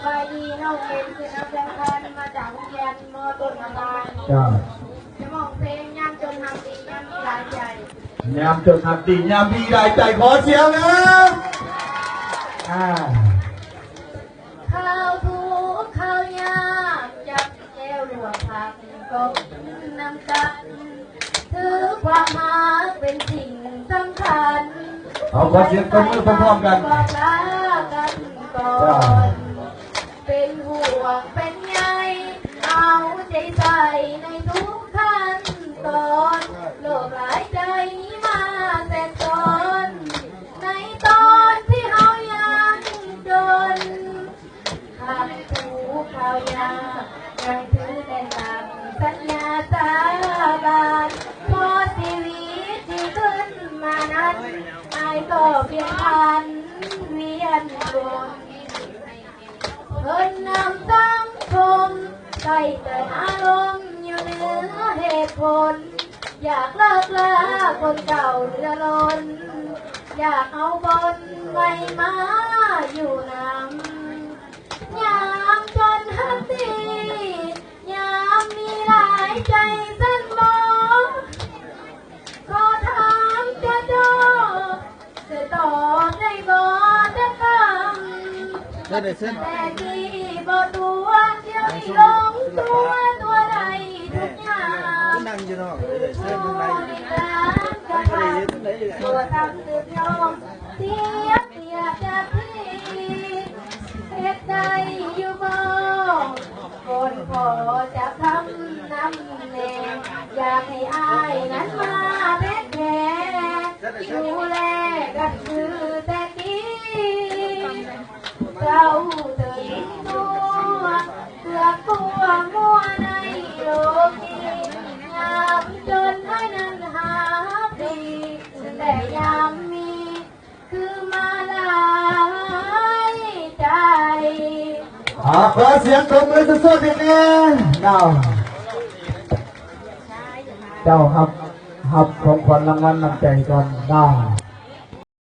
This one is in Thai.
บายดีน้องเป็นคือน้ำแดงพันมาจากโรงเรียนมต้นมาบานจ้าจะมองเพลงย่ำจนทำดีย่ำมีหลายใจยามจนทำดียามดีได้ใจขอเสียงนะข้าวทุกข้าวยากจับแก้วหลวงผักก็น้ำกันถือความหาเป็นสิ่งสำคัญเอาขอเสียงตบมือพร้อมๆกันบอกลากันก่อนเป็นห่วงเป็นใยเอาใจใส่ในทุกขั้นตอนโลกหลายใจนี้มาแต่ตอนในตอนที่เฮายังจนขาดถูกข่าวยายังถือได้ตามสัญญาสาบานพอชีวิตที่ขึ้นมานั้นอายก็เพียงพันเวียนวนเพิ่นนำสังคมใส่แต่อารมณ์อยู่เหนือเหตุผลอยากเลิกลาคนเก่าเรือล้นอยากเอาบนใบมาอยู่นำยามจนหักตียามมีหลายใจสั้นมองขอถามจะโดจะตอบได้บ่จะคำแต่ที่บ่ตัวเดียวนี้ลงตัวใดทุกอย่างนั่งอยู่นอกเส้นในกลางกระทำตัวทำตื่นยอมเสียเสียจะพี่เหตุใดอยู่บ่คนพอจะทำน้ำแน่อยากให้อายนั้นมาเพ็ดแผลดูแลกันคือแต่กี้เราเดินตัวเพื่อกลัวมัวในโลกนี้ยามจนให้นั้นหาดีแต่ยามมีคือมาหลายใจขอเสียงตบมือสุดๆอีกนิดเจ้าครับของขวัญรางวัลนำใจก่อนได้